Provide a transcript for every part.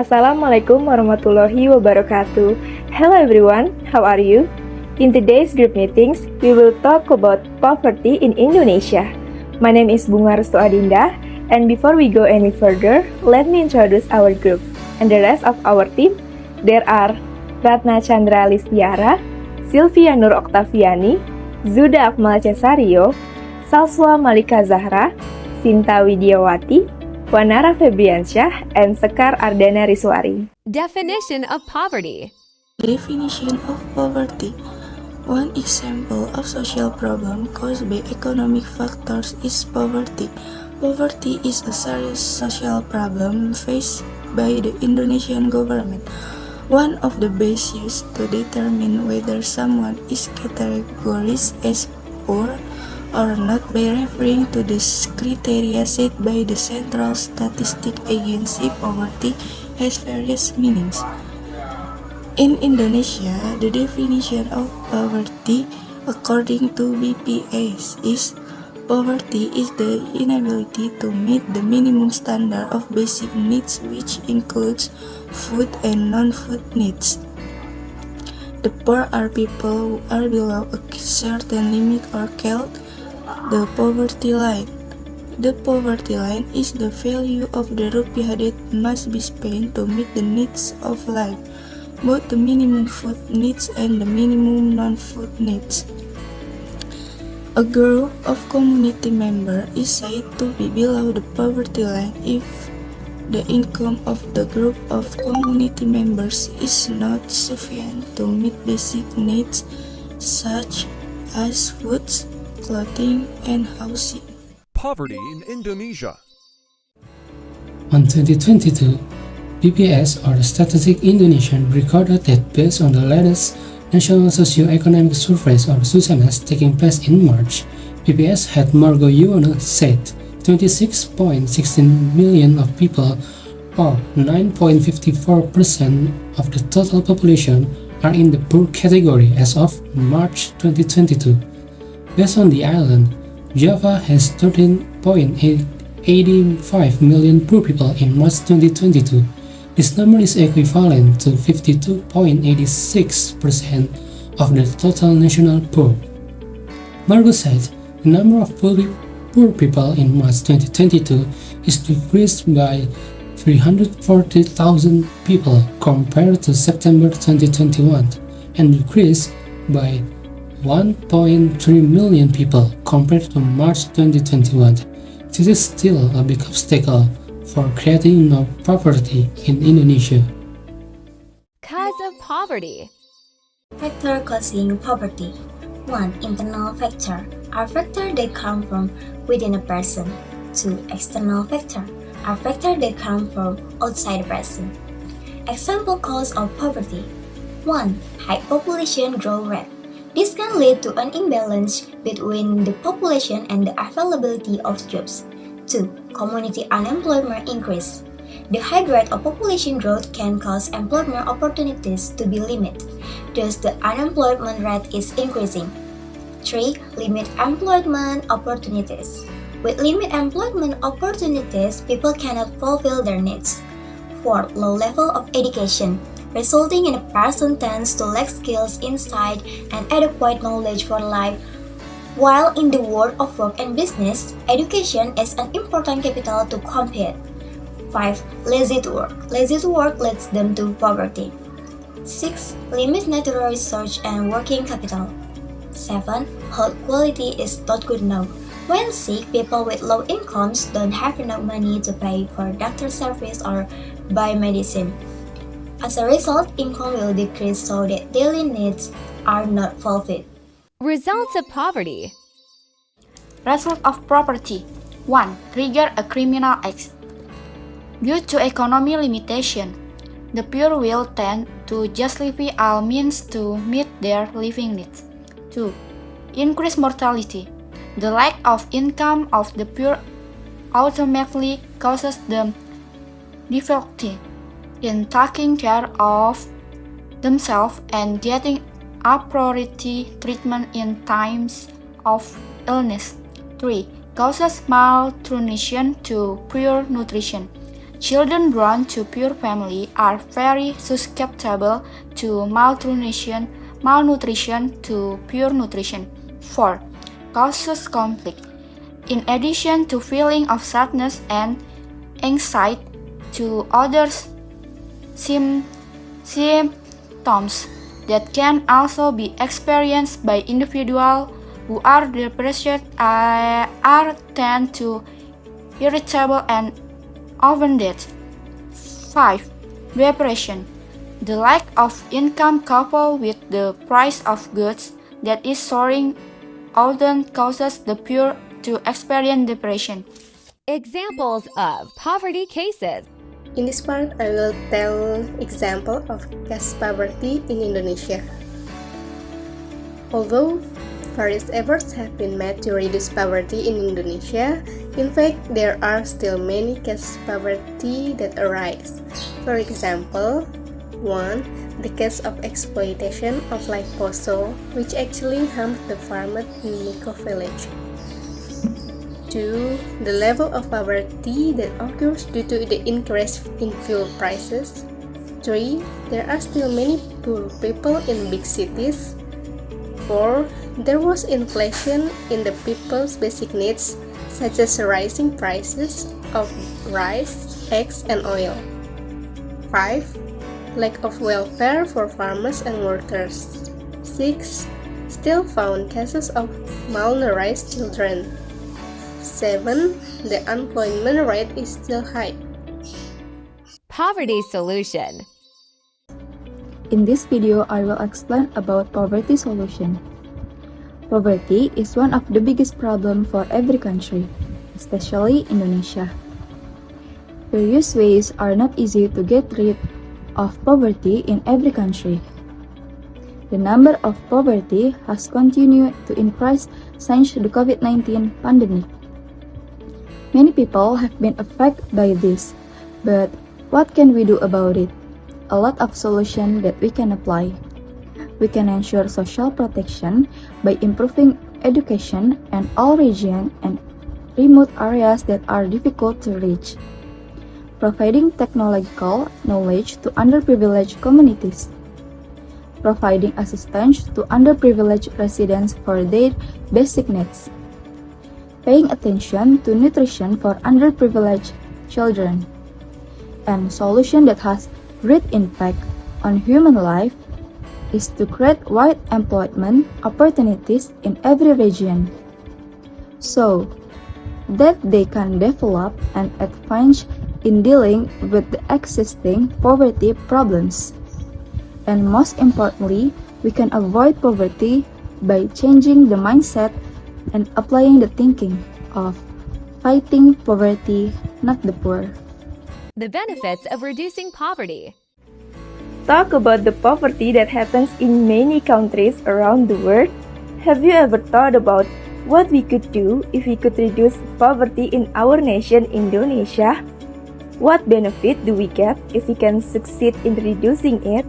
Assalamualaikum warahmatullahi wabarakatuh. Hello everyone, how are you? In today's group meetings, we will talk about poverty in Indonesia. My name is Bunga Restu Adinda, and before we go any further, let me introduce our group. And the rest of our team, there are Ratna Candra Listiara, Shylvia Nur Oktaviani, Zudha Akmal Caesario, Shalswa Malica Zahra, Sinta Widiyawaty, Wannara Febriansyah, and Sekar Ardhanariswari. Definition of poverty. Definition of poverty. One example of social problem caused by economic factors is poverty. Poverty is a serious social problem faced by the Indonesian government. One of the best used to determine whether someone is categorized as poor or not by referring to the criteria set by the Central Statistic Agency. Poverty has various meanings. In Indonesia, the definition of poverty according to BPS is poverty is the inability to meet the minimum standard of basic needs, which includes food and non-food needs. The poor are people who are below a certain limit or called the poverty line. The poverty line is the value of the rupiah that must be spent to meet the needs of life, both the minimum food needs and the minimum non-food needs. A group of community members is said to be below the poverty line if the income of the group of community members is not sufficient to meet basic needs such as food, clothing, and housing. Poverty in Indonesia. On 2022, BPS or the Statistic Indonesian recorded that based on the latest National Socio-Economic Surveys or SUSENAS taking place in March, BPS had Margo Yuwono said 26.16 million of people or 9.54% of the total population are in the poor category as of March 2022. Based on the island, Java has 13.85 million poor people in March 2022. This number is equivalent to 52.86% of the total national poor. Margo said the number of poor people in March 2022 is decreased by 340,000 people compared to September 2021 and decreased by 1.3 million people compared to March 2021. This is still a big obstacle for creating no poverty in Indonesia. Cause of poverty. Factor causing poverty. 1. Internal factor are factors that come from within a person. 2. External factor are factors that come from outside a person. Example cause of poverty. 1. High population growth rate. This can lead to an imbalance between the population and the availability of jobs. 2. Community unemployment increase. The high rate of population growth can cause employment opportunities to be limited, thus the unemployment rate is increasing. 3. Limit employment opportunities. With limited employment opportunities, people cannot fulfill their needs. 4. Low level of education, resulting in a person tends to lack skills, insight, and adequate knowledge for life. While in the world of work and business, education is an important capital to compete. 5. Lazy to work. Lazy to work leads them to poverty. 6. Limit natural resource and working capital. 7. Health quality is not good enough. When sick, people with low incomes don't have enough money to pay for doctor service or buy medicine. As a result, income will decrease so that daily needs are not fulfilled. Results of poverty. Result of poverty. 1. Trigger a criminal act. Due to economic limitation, the poor will tend to justify all means to meet their living needs. 2. Increase mortality. The lack of income of the poor automatically causes them difficulty in taking care of themselves and getting priority treatment in times of illness. 3. Causes malnutrition to poor nutrition. Children born to poor families are very susceptible to malnutrition to poor nutrition. 4. Causes conflict. In addition to feeling of sadness and anxiety to others symptoms that can also be experienced by individuals who are depressed are tend to irritable and offended. 5. Depression. The lack of income coupled with the price of goods that is soaring often causes the poor to experience depression. Examples of poverty cases. In this part, I will tell example of caste poverty in Indonesia. Although various efforts have been made to reduce poverty in Indonesia, in fact, there are still many caste poverty that arise. For example, 1. The case of exploitation of live poso, which actually harmed the farmer in Miko village. 2. The level of poverty that occurs due to the increase in fuel prices. 3. There are still many poor people in big cities. 4. There was inflation in the people's basic needs, such as rising prices of rice, eggs, and oil. 5. Lack of welfare for farmers and workers. 6. Still found cases of malnourished children. 7. The unemployment rate is still high. Poverty solution. In this video, I will explain about poverty solution. Poverty is one of the biggest problems for every country, especially Indonesia. Various ways are not easy to get rid of poverty in every country. The number of poverty has continued to increase since the COVID-19 pandemic. Many people have been affected by this, but what can we do about it? A lot of solutions that we can apply. We can ensure social protection by improving education in all regions and remote areas that are difficult to reach. Providing technological knowledge to underprivileged communities. Providing assistance to underprivileged residents for their basic needs. Paying attention to nutrition for underprivileged children. And solution that has great impact on human life is to create wide employment opportunities in every region, so that they can develop and advance in dealing with the existing poverty problems. And most importantly, we can avoid poverty by changing the mindset and applying the thinking of fighting poverty, not the poor. The benefits of reducing poverty. Talk about the poverty that happens in many countries around the world. Have you ever thought about what we could do if we could reduce poverty in our nation, Indonesia? What benefit do we get if we can succeed in reducing it?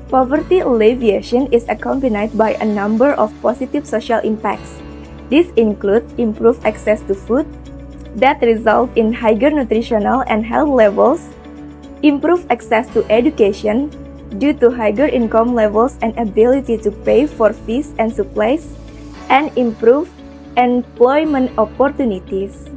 Poverty alleviation is accompanied by a number of positive social impacts. These include improved access to food that result in higher nutritional and health levels, improved access to education due to higher income levels and ability to pay for fees and supplies, and improved employment opportunities.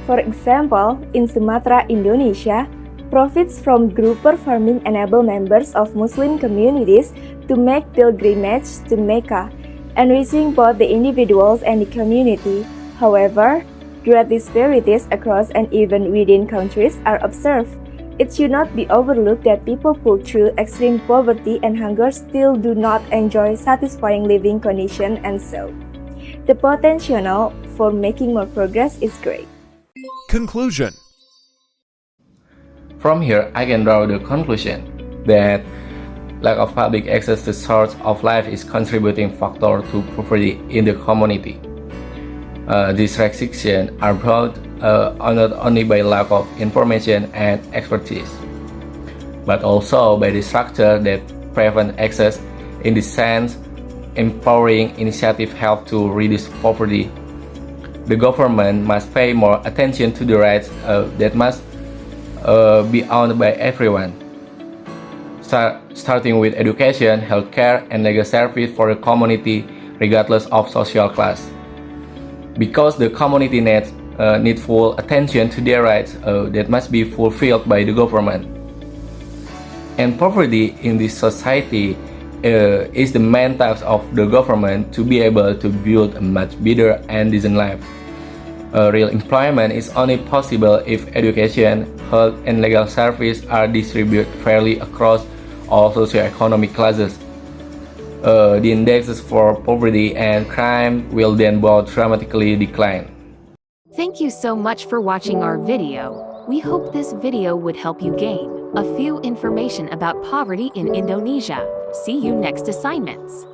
For example, in Sumatra, Indonesia, profits from grouper farming enable members of Muslim communities to make pilgrimage to Mecca, enriching both the individuals and the community. However, great disparities across and even within countries are observed. It should not be overlooked that people pulled through extreme poverty and hunger still do not enjoy satisfying living conditions, and so the potential for making more progress is great. Conclusion. From here, I can draw the conclusion that lack of public access to source of life is contributing factor to poverty in the community. These restrictions are brought not only by lack of information and expertise, but also by the structure that prevent access. In this sense, empowering initiative help to reduce poverty. The government must pay more attention to the rights that must be owned by everyone, starting with education, healthcare, and legal service for the community regardless of social class. Because the community need full attention to their rights that must be fulfilled by the government. And poverty in this society is the main task of the government to be able to build a much better and decent life. Real employment is only possible if education, health, and legal service are distributed fairly across all socioeconomic classes. The indexes for poverty and crime will then both dramatically decline. Thank you so much for watching our video. We hope this video would help you gain a few information about poverty in Indonesia. See you next assignments.